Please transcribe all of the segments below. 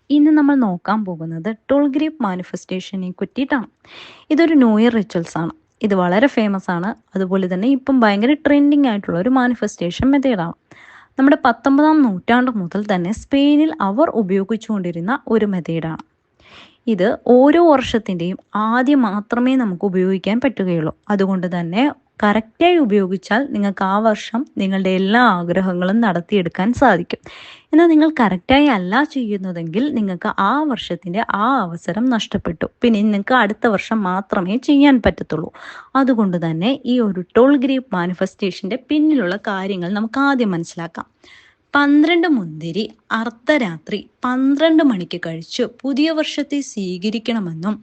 ഇന്ന് നമ്മൾ നോക്കാൻ പോകുന്നത് ടോൾ ഗ്രേപ്പ് മാനിഫെസ്റ്റേഷനെ പറ്റിയിട്ടാണ്. ഇതൊരു ന്യൂ ഇയർ റിച്വൽസ് ആണ്. ഇത് വളരെ ഫേമസ് ആണ്. അതുപോലെ തന്നെ ഇപ്പം ഭയങ്കര ട്രെൻഡിങ് ആയിട്ടുള്ള ഒരു മാനിഫെസ്റ്റേഷൻ മെത്തേഡാണ്. നമ്മുടെ 19-ാം നൂറ്റാണ്ട് മുതൽ തന്നെ സ്പെയിനിൽ അവർ ഉപയോഗിച്ചുകൊണ്ടിരുന്ന ഒരു മെത്തേഡാണ്. ഇത് ഓരോ വർഷത്തിൻ്റെയും ആദ്യം മാത്രമേ നമുക്ക് ഉപയോഗിക്കാൻ പറ്റുകയുള്ളൂ. അതുകൊണ്ട് തന്നെ കറക്റ്റായി ഉപയോഗിച്ചാൽ നിങ്ങൾക്ക് ആ വർഷം നിങ്ങളുടെ എല്ലാ ആഗ്രഹങ്ങളും നടത്തിയെടുക്കാൻ സാധിക്കും. എന്നാൽ നിങ്ങൾ കറക്റ്റായി അല്ല ചെയ്യുന്നതെങ്കിൽ നിങ്ങൾക്ക് ആ വർഷത്തിൻ്റെ ആ അവസരം നഷ്ടപ്പെട്ടു. പിന്നെ നിങ്ങൾക്ക് അടുത്ത വർഷം മാത്രമേ ചെയ്യാൻ പറ്റത്തുള്ളൂ. അതുകൊണ്ട് തന്നെ ഈ ഒരു ടോൾ ഗ്രേപ്പ് മാനിഫെസ്റ്റേഷൻ്റെ പിന്നിലുള്ള കാര്യങ്ങൾ നമുക്ക് ആദ്യം മനസ്സിലാക്കാം. 12 മുന്തിരി അർദ്ധരാത്രി 12 മണിക്ക് കഴിച്ച് പുതിയ വർഷത്തെ സ്വീകരിക്കണമെന്നും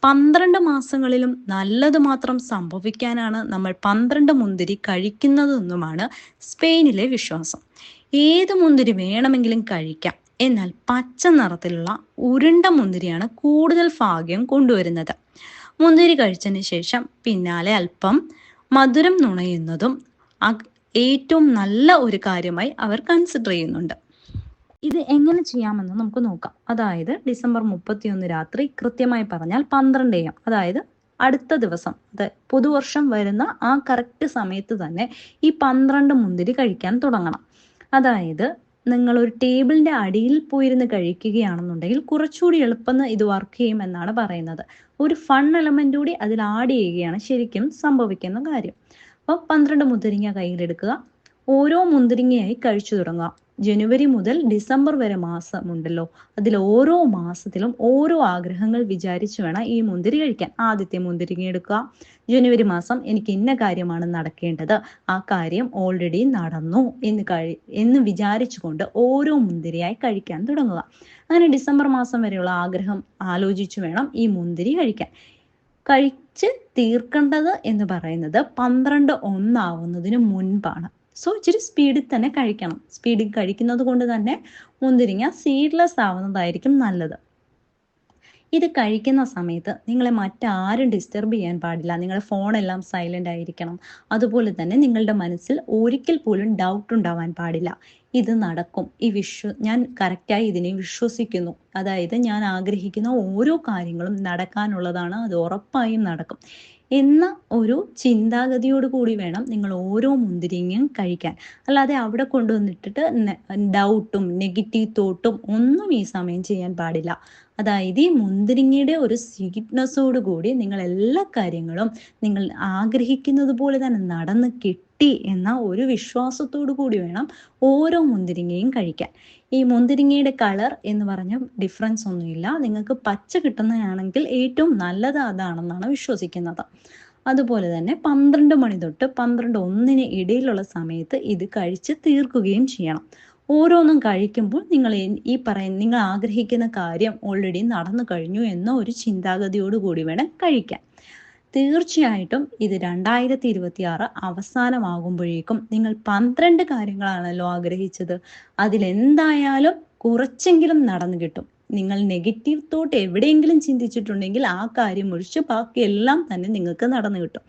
12 മാസങ്ങളിലും നല്ലത് മാത്രം സംഭവിക്കാനാണ് നമ്മൾ 12 മുന്തിരി കഴിക്കുന്നതെന്നുമാണ് സ്പെയിനിലെ വിശ്വാസം. ഏത് മുന്തിരി വേണമെങ്കിലും കഴിക്കാം, എന്നാൽ പച്ച നിറത്തിലുള്ള ഉരുണ്ട മുന്തിരിയാണ് കൂടുതൽ ഭാഗ്യം കൊണ്ടുവരുന്നത്. മുന്തിരി കഴിച്ചതിന് ശേഷം പിന്നാലെ അല്പം മധുരം നുണയുന്നതും ഏറ്റവും നല്ല ഒരു കാര്യമായി അവർ കൺസിഡർ ചെയ്യുന്നുണ്ട്. ഇത് എങ്ങനെ ചെയ്യാമെന്ന് നമുക്ക് നോക്കാം. അതായത് ഡിസംബർ 31 രാത്രി, കൃത്യമായി പറഞ്ഞാൽ 12 AM, അതായത് അടുത്ത ദിവസം, പുതുവർഷം വരുന്ന ആ കറക്റ്റ് സമയത്ത് തന്നെ ഈ 12 മുന്തിരി കഴിക്കാൻ തുടങ്ങണം. അതായത് നിങ്ങൾ ഒരു ടേബിളിന്റെ അടിയിൽ പോയിരുന്ന് കഴിക്കുകയാണെന്നുണ്ടെങ്കിൽ കുറച്ചുകൂടി എളുപ്പം ഇത് വർക്ക് ചെയ്യുമെന്നാണ് പറയുന്നത്. ഒരു ഫൺ എലമെന്റ് കൂടി അതിൽ ആഡ് ചെയ്യുകയാണ് ശരിക്കും സംഭവിക്കുന്ന കാര്യം. അപ്പോൾ 12 മുന്തിരിങ്ങ കയ്യിലെടുക്കുക. ഓരോ മുന്തിരിങ്ങയായി കഴിച്ചു തുടങ്ങുക. ജനുവരി മുതൽ ഡിസംബർ വരെ മാസമുണ്ടല്ലോ, അതിൽ ഓരോ മാസത്തിലും ഓരോ ആഗ്രഹങ്ങൾ വിചാരിച്ചു വേണം ഈ മുന്തിരി കഴിക്കാൻ. ആദ്യത്തെ മുന്തിരിങ്ങ എടുക്കുക. ജനുവരി മാസം എനിക്ക് ഇന്ന കാര്യമാണ് നടക്കേണ്ടത്, ആ കാര്യം ഓൾറെഡി നടന്നു എന്ന് വിചാരിച്ചുകൊണ്ട് ഓരോ മുന്തിരിയായി കഴിക്കാൻ തുടങ്ങുക. അങ്ങനെ ഡിസംബർ മാസം വരെയുള്ള ആഗ്രഹം ആലോചിച്ചു വേണം ഈ മുന്തിരി കഴിക്കാൻ. കഴിച്ച് തീർക്കേണ്ടത് എന്ന് പറയുന്നത് 12-1 ആവുന്നതിന് മുൻപാണ്. സോ ഇച്ചിരി സ്പീഡിൽ തന്നെ കഴിക്കണം. സ്പീഡിൽ കഴിക്കുന്നത് കൊണ്ട് തന്നെ മുന്തിരിങ്ങ സീഡ്ലെസ് ആവുന്നതായിരിക്കും നല്ലത്. ഇത് കഴിക്കുന്ന സമയത്ത് നിങ്ങളെ മറ്റാരും ഡിസ്റ്റർബ് ചെയ്യാൻ പാടില്ല. നിങ്ങളുടെ ഫോണെല്ലാം സൈലന്റ് ആയിരിക്കണം. അതുപോലെ തന്നെ നിങ്ങളുടെ മനസ്സിൽ ഒരിക്കൽ പോലും ഡൗട്ട് ഉണ്ടാവാൻ പാടില്ല. ഇത് നടക്കും, ഞാൻ കറക്റ്റായി ഇതിനെ വിശ്വസിക്കുന്നു. അതായത് ഞാൻ ആഗ്രഹിക്കുന്ന ഓരോ കാര്യങ്ങളും നടക്കാനുള്ളതാണ്, അത് ഉറപ്പായും നടക്കും എന്ന ഒരു ചിന്താഗതിയോട് കൂടി വേണം നിങ്ങൾ ഓരോ മുന്തിരിങ്ങയും കഴിക്കാൻ. അല്ലാതെ അവിടെ കൊണ്ടുവന്നിട്ടിട്ട് ഡൗട്ടും നെഗറ്റീവ് തോട്ടും ഒന്നും ഈ സമയം ചെയ്യാൻ പാടില്ല. അതായത് ഈ മുന്തിരിങ്ങയുടെ ഒരു സ്വീറ്റ്നെസ്സോട് കൂടി നിങ്ങൾ എല്ലാ കാര്യങ്ങളും നിങ്ങൾ ആഗ്രഹിക്കുന്നത് പോലെ തന്നെ നടന്ന് കിട്ടി എന്ന ഒരു വിശ്വാസത്തോടു കൂടി വേണം ഓരോ മുന്തിരിങ്ങയും കഴിക്കാൻ. ഈ മുന്തിരിങ്ങയുടെ കളർ എന്ന് പറഞ്ഞ ഡിഫറൻസ് ഒന്നുമില്ല. നിങ്ങൾക്ക് പച്ച കിട്ടുന്നതാണെങ്കിൽ ഏറ്റവും നല്ലത് അതാണെന്നാണ് വിശ്വസിക്കുന്നത്. അതുപോലെ തന്നെ 12 മണി തൊട്ട് 12-1 ഇടയിലുള്ള സമയത്ത് ഇത് കഴിച്ച് തീർക്കുകയും ചെയ്യണം. ഓരോന്നും കഴിക്കുമ്പോൾ നിങ്ങൾ നിങ്ങൾ ആഗ്രഹിക്കുന്ന കാര്യം ഓൾറെഡി നടന്നു കഴിഞ്ഞു എന്ന ഒരു ചിന്താഗതിയോട് കൂടി വേണം കഴിക്കാൻ. തീർച്ചയായിട്ടും ഇത് 2026 അവസാനമാകുമ്പോഴേക്കും നിങ്ങൾ 12 കാര്യങ്ങളാണല്ലോ ആഗ്രഹിച്ചത്, അതിലെന്തായാലും കുറച്ചെങ്കിലും നടന്നു കിട്ടും. നിങ്ങൾ നെഗറ്റീവ് തോട്ട് എവിടെയെങ്കിലും ചിന്തിച്ചിട്ടുണ്ടെങ്കിൽ ആ കാര്യം ഒഴിച്ച് ബാക്കിയെല്ലാം തന്നെ നിങ്ങൾക്ക് നടന്നു കിട്ടും.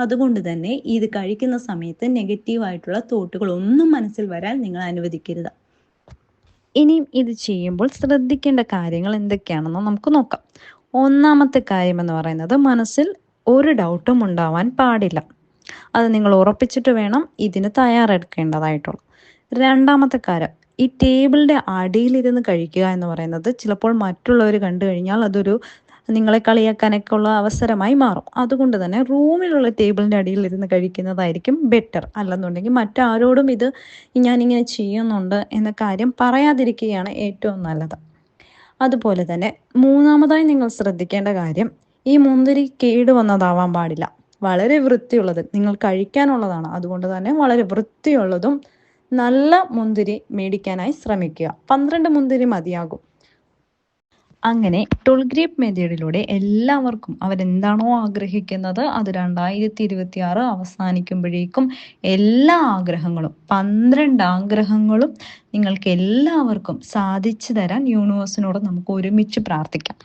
അതുകൊണ്ട് തന്നെ ഇത് കഴിക്കുന്ന സമയത്ത് നെഗറ്റീവായിട്ടുള്ള തോട്ടുകൾ ഒന്നും മനസ്സിൽ വരാൻ നിങ്ങൾ അനുവദിക്കരുത്. ഇനിയും ഇത് ചെയ്യുമ്പോൾ ശ്രദ്ധിക്കേണ്ട കാര്യങ്ങൾ എന്തൊക്കെയാണെന്ന് നമുക്ക് നോക്കാം. ഒന്നാമത്തെ കാര്യം എന്ന് പറയുന്നത്, മനസ്സിൽ ഒരു ഡൗട്ടും ഉണ്ടാവാൻ പാടില്ല. അത് നിങ്ങൾ ഉറപ്പിച്ചിട്ട് വേണം ഇതിന് തയ്യാറെടുക്കേണ്ടതായിട്ടുള്ളൂ. രണ്ടാമത്തെ കാര്യം, ഈ ടേബിളിന്റെ അടിയിലിരുന്ന് കഴിക്കുക എന്ന് പറയുന്നത് ചിലപ്പോൾ മറ്റുള്ളവർ കണ്ടു കഴിഞ്ഞാൽ അതൊരു നിങ്ങളെ കളിയാക്കാനൊക്കെ ഉള്ള അവസരമായി മാറും. അതുകൊണ്ട് തന്നെ റൂമിലുള്ള ടേബിളിന്റെ അടിയിൽ ഇരുന്ന് കഴിക്കുന്നതായിരിക്കും ബെറ്റർ. അല്ലെന്നുണ്ടെങ്കിൽ മറ്റാരോടും ഇത് ഞാനിങ്ങനെ ചെയ്യുന്നുണ്ട് എന്ന കാര്യം പറയാതിരിക്കുകയാണ് ഏറ്റവും നല്ലത്. അതുപോലെ തന്നെ മൂന്നാമതായി നിങ്ങൾ ശ്രദ്ധിക്കേണ്ട കാര്യം, ഈ മുന്തിരി കേടുവന്നതാവാൻ പാടില്ല. വളരെ വൃത്തിയുള്ളത് നിങ്ങൾ കഴിക്കാനുള്ളതാണ്. അതുകൊണ്ട് തന്നെ വളരെ വൃത്തിയുള്ളതും നല്ല മുന്തിരി മേടിക്കാനായി ശ്രമിക്കുക. 12 മുന്തിരി മതിയാകും. അങ്ങനെ ടോൾ ഗ്രേപ്പ് മെത്തേഡിലൂടെ എല്ലാവർക്കും അവരെന്താണോ ആഗ്രഹിക്കുന്നത് അത് 2026 അവസാനിക്കുമ്പോഴേക്കും എല്ലാ ആഗ്രഹങ്ങളും 12 ആഗ്രഹങ്ങളും നിങ്ങൾക്ക് എല്ലാവർക്കും സാധിച്ചു തരാൻ യൂണിവേഴ്സിനോട് നമുക്ക് ഒരുമിച്ച് പ്രാർത്ഥിക്കാം.